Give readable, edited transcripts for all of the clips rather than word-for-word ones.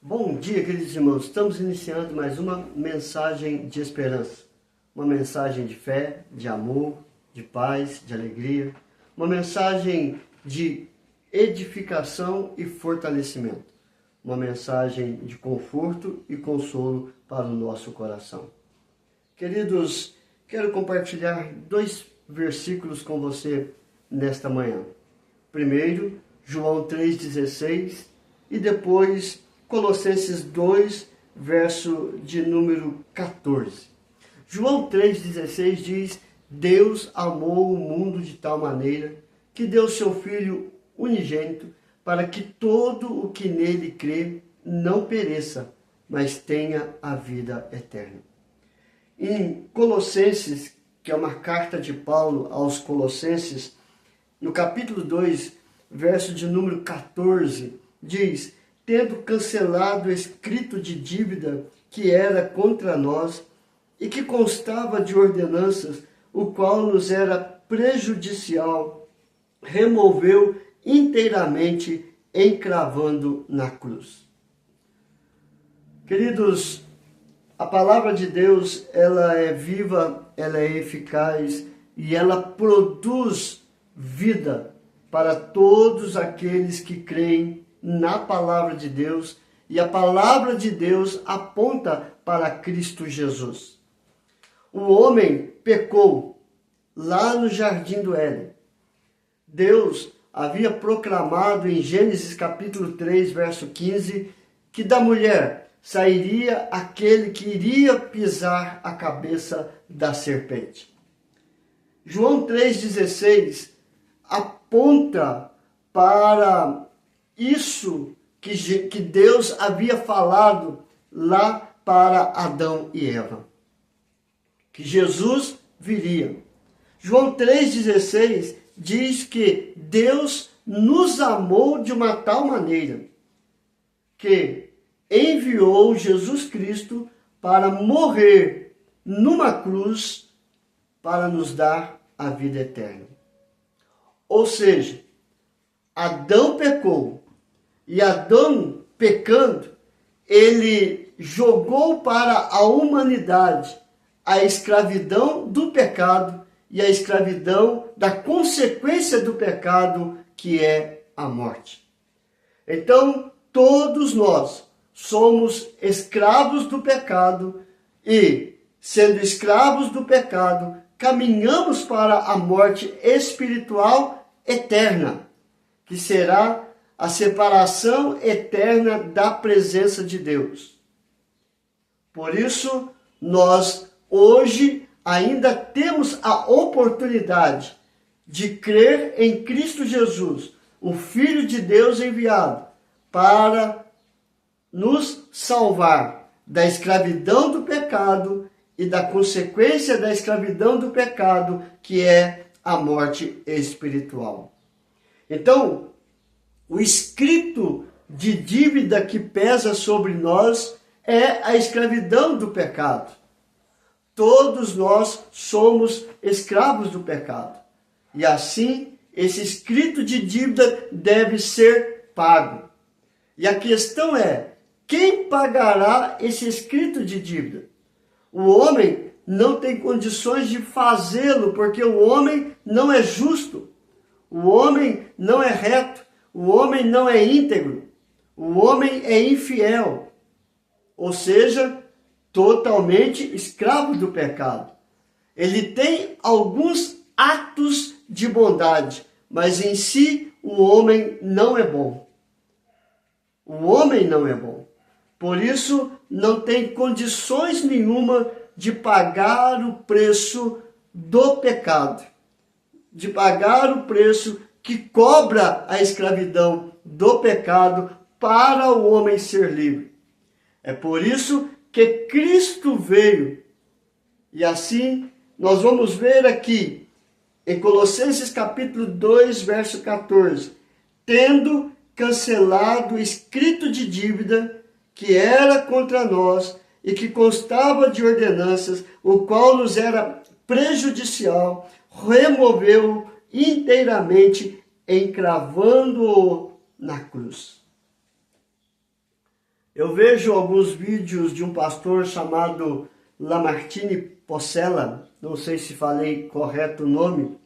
Bom dia, queridos irmãos. Estamos iniciando mais uma mensagem de esperança. Uma mensagem de fé, de amor, de paz, de alegria. Uma mensagem de edificação e fortalecimento. Uma mensagem de conforto e consolo para o nosso coração. Queridos, quero compartilhar 2 versículos com você nesta manhã. Primeiro, João 3,16 e depois Colossenses 2, verso de número 14. João 3,16 diz: Deus amou o mundo de tal maneira que deu seu Filho unigênito para que todo o que nele crê não pereça, mas tenha a vida eterna. Em Colossenses, que é uma carta de Paulo aos Colossenses, no capítulo 2, verso de número 14, diz: tendo cancelado o escrito de dívida que era contra nós e que constava de ordenanças, o qual nos era prejudicial, removeu inteiramente, encravando na cruz. Queridos, a palavra de Deus, ela é viva, ela é eficaz e ela produz vida para todos aqueles que creem na palavra de Deus, e a palavra de Deus aponta para Cristo Jesus. O homem pecou lá no jardim do Éden. Deus havia proclamado em Gênesis capítulo 3, verso 15, que da mulher sairia aquele que iria pisar a cabeça da serpente. João 3,16 aponta para isso que Deus havia falado lá para Adão e Eva, que Jesus viria. João 3,16 diz que Deus nos amou de uma tal maneira que enviou Jesus Cristo para morrer numa cruz para nos dar a vida eterna. Ou seja, Adão pecou, e Adão pecando, ele jogou para a humanidade a escravidão do pecado e a escravidão da consequência do pecado, que é a morte. Então, todos nós somos escravos do pecado e, sendo escravos do pecado, caminhamos para a morte espiritual eterna, que será a separação eterna da presença de Deus. Por isso, nós hoje ainda temos a oportunidade de crer em Cristo Jesus, o Filho de Deus enviado, para nos salvar da escravidão do pecado e da consequência da escravidão do pecado, que é a morte espiritual. Então, o escrito de dívida que pesa sobre nós é a escravidão do pecado. Todos nós somos escravos do pecado. E assim, esse escrito de dívida deve ser pago. E a questão é, quem pagará esse escrito de dívida? O homem não tem condições de fazê-lo, porque o homem não é justo. O homem não é reto. O homem não é íntegro, o homem é infiel, ou seja, totalmente escravo do pecado. Ele tem alguns atos de bondade, mas em si o homem não é bom. O homem não é bom. Por isso, não tem condições nenhuma de pagar o preço do pecado, de pagar o preço que cobra a escravidão do pecado para o homem ser livre. É por isso que Cristo veio. E assim, nós vamos ver aqui, em Colossenses capítulo 2, verso 14, tendo cancelado o escrito de dívida que era contra nós e que constava de ordenanças, o qual nos era prejudicial, removeu inteiramente, encravando-o na cruz. Eu vejo alguns vídeos de um pastor chamado Lamartine Possela, não sei se falei correto o nome,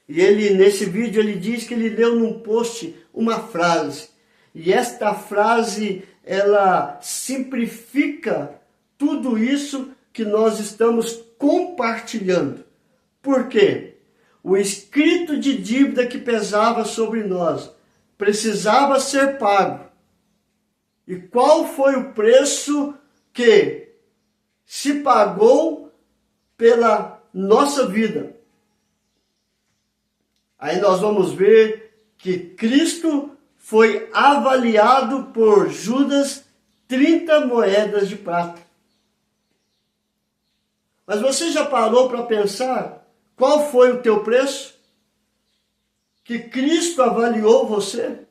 e nesse vídeo ele diz que ele leu num post uma frase, e esta frase ela simplifica tudo isso que nós estamos compartilhando. Por quê? O escrito de dívida que pesava sobre nós precisava ser pago. E qual foi o preço que se pagou pela nossa vida? Aí nós vamos ver que Cristo foi avaliado por Judas 30 moedas de prata. Mas você já parou para pensar qual foi o teu preço? Que Cristo avaliou você?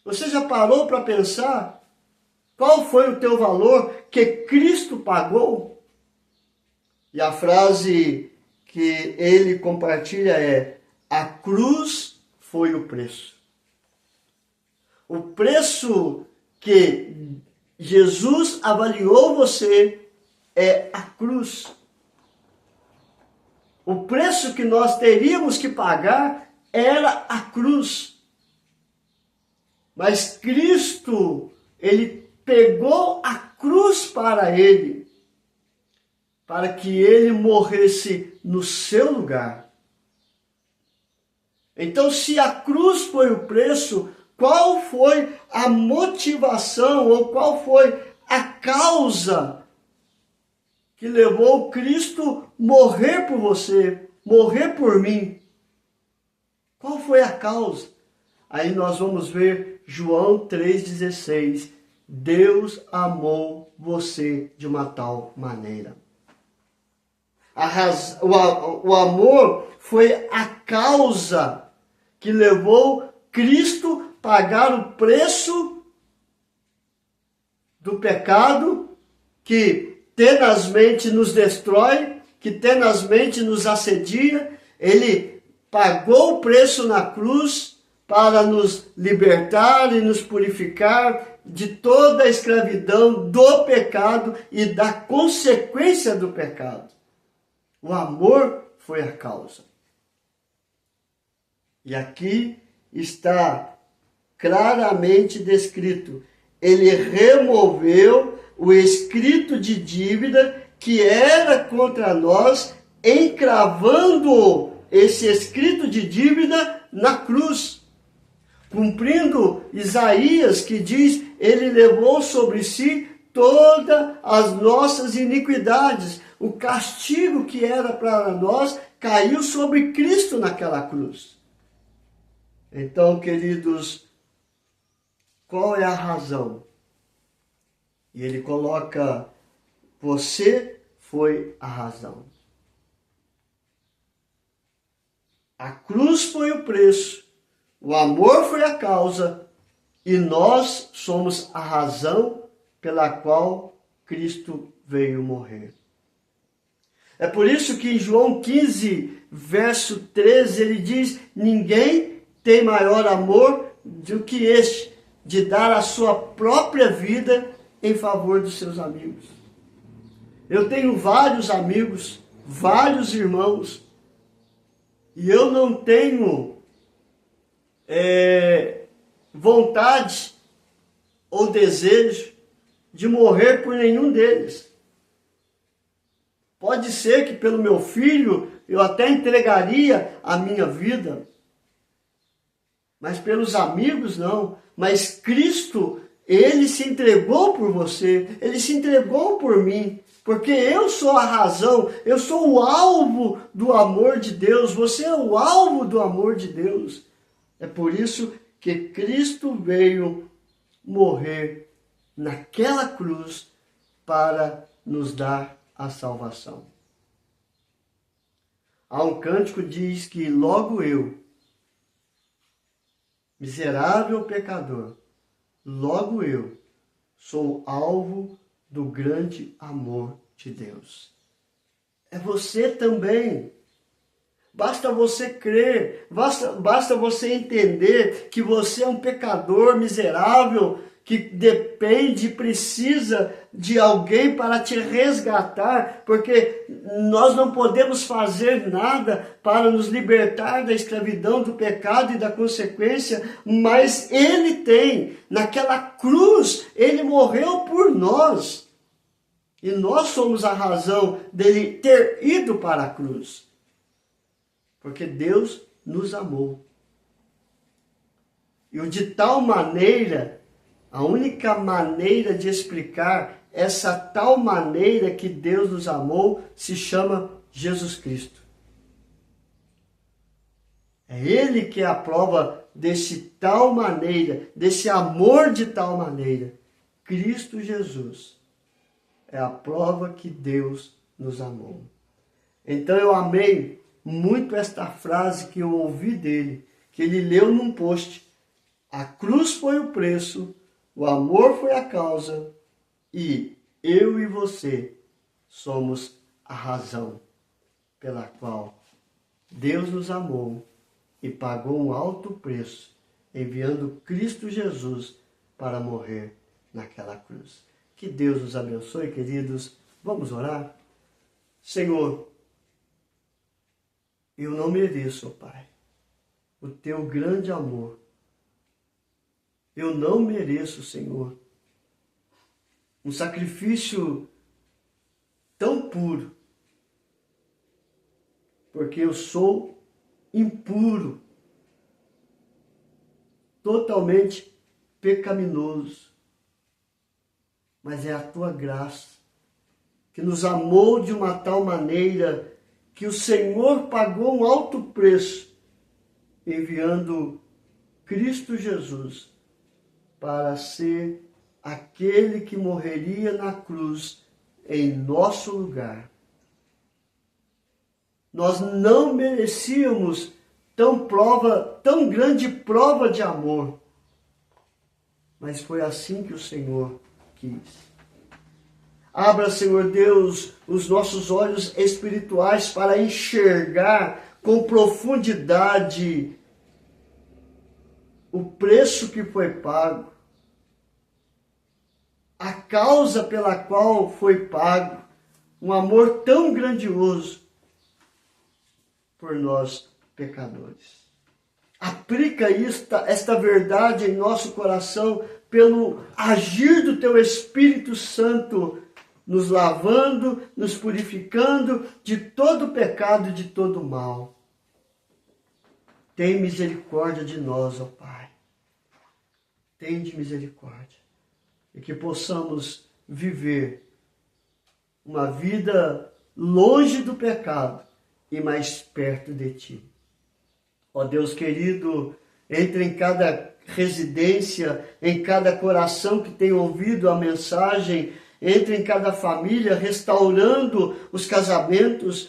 Você já parou para pensar qual foi o teu valor que Cristo pagou? E a frase que ele compartilha é: a cruz foi o preço. O preço que Jesus avaliou você é a cruz. O preço que nós teríamos que pagar era a cruz. Mas Cristo, ele pegou a cruz para ele, para que ele morresse no seu lugar. Então, se a cruz foi o preço, qual foi a motivação ou qual foi a causa que levou Cristo morrer por você, morrer por mim? Qual foi a causa? Aí nós vamos ver João 3,16. Deus amou você de uma tal maneira. O amor foi a causa que levou Cristo a pagar o preço do pecado que tenazmente nos destrói, que tenazmente nos assedia. Ele pagou o preço na cruz para nos libertar e nos purificar de toda a escravidão do pecado e da consequência do pecado. O amor foi a causa. E aqui está claramente descrito: ele removeu o escrito de dívida que era contra nós, encravando esse escrito de dívida na cruz. Cumprindo Isaías, que diz: ele levou sobre si todas as nossas iniquidades. O castigo que era para nós caiu sobre Cristo naquela cruz. Então, queridos, qual é a razão? E ele coloca: você foi a razão. A cruz foi o preço, o amor foi a causa, e nós somos a razão pela qual Cristo veio morrer. É por isso que em João 15, verso 13, ele diz: ninguém tem maior amor do que este, de dar a sua própria vida em favor dos seus amigos. Eu tenho vários amigos, vários irmãos, e eu não tenho vontade ou desejo de morrer por nenhum deles. Pode ser que pelo meu filho eu até entregaria a minha vida, mas pelos amigos não. Mas Cristo, ele se entregou por você, ele se entregou por mim, porque eu sou a razão, eu sou o alvo do amor de Deus, você é o alvo do amor de Deus. É por isso que Cristo veio morrer naquela cruz para nos dar a salvação. Há um cântico que diz que logo eu, miserável pecador, logo eu sou alvo do grande amor de Deus. É você também. Basta você crer, basta você entender que você é um pecador miserável, que depende e precisa de alguém para te resgatar, porque nós não podemos fazer nada para nos libertar da escravidão, do pecado e da consequência, mas Ele tem. Naquela cruz, Ele morreu por nós. E nós somos a razão dele ter ido para a cruz. Porque Deus nos amou. E de tal maneira, a única maneira de explicar essa tal maneira que Deus nos amou se chama Jesus Cristo. É Ele que é a prova desse tal maneira, desse amor de tal maneira. Cristo Jesus é a prova que Deus nos amou. Então eu amei muito esta frase que eu ouvi dele, que ele leu num post. A cruz foi o preço, o amor foi a causa e eu e você somos a razão pela qual Deus nos amou e pagou um alto preço, enviando Cristo Jesus para morrer naquela cruz. Que Deus nos abençoe, queridos. Vamos orar? Senhor, eu não mereço, ó Pai, o teu grande amor. Eu não mereço, Senhor, um sacrifício tão puro, porque eu sou impuro, totalmente pecaminoso. Mas é a tua graça que nos amou de uma tal maneira que o Senhor pagou um alto preço, enviando Cristo Jesus para ser aquele que morreria na cruz em nosso lugar. Nós não merecíamos tão grande prova de amor, mas foi assim que o Senhor quis. Abra, Senhor Deus, os nossos olhos espirituais para enxergar com profundidade o preço que foi pago, a causa pela qual foi pago, um amor tão grandioso por nós pecadores. Aplica esta verdade em nosso coração pelo agir do Teu Espírito Santo, nos lavando, nos purificando de todo pecado e de todo mal. Tem misericórdia de nós, ó Pai. Tende misericórdia. E que possamos viver uma vida longe do pecado e mais perto de Ti. Ó Deus querido, entre em cada residência, em cada coração que tem ouvido a mensagem, entre em cada família, restaurando os casamentos,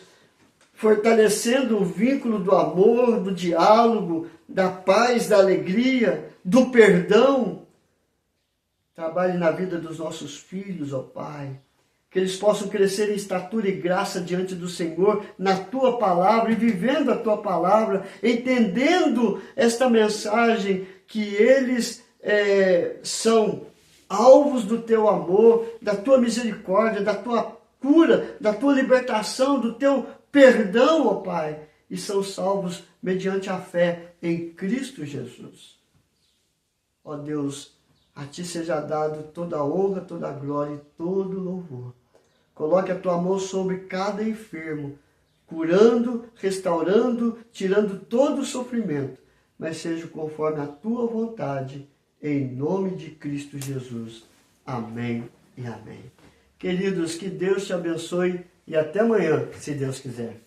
fortalecendo o vínculo do amor, do diálogo, da paz, da alegria, do perdão. Trabalhe na vida dos nossos filhos, ó Pai. Que eles possam crescer em estatura e graça diante do Senhor, na Tua palavra e vivendo a Tua palavra, entendendo esta mensagem que eles são alvos do Teu amor, da Tua misericórdia, da Tua cura, da Tua libertação, do Teu perdão, ó Pai, e são salvos mediante a fé em Cristo Jesus. Ó Deus, a Ti seja dado toda a honra, toda a glória e todo o louvor. Coloque a Tua mão sobre cada enfermo, curando, restaurando, tirando todo o sofrimento, mas seja conforme a Tua vontade, em nome de Cristo Jesus. Amém e amém. Queridos, que Deus te abençoe e até amanhã, se Deus quiser.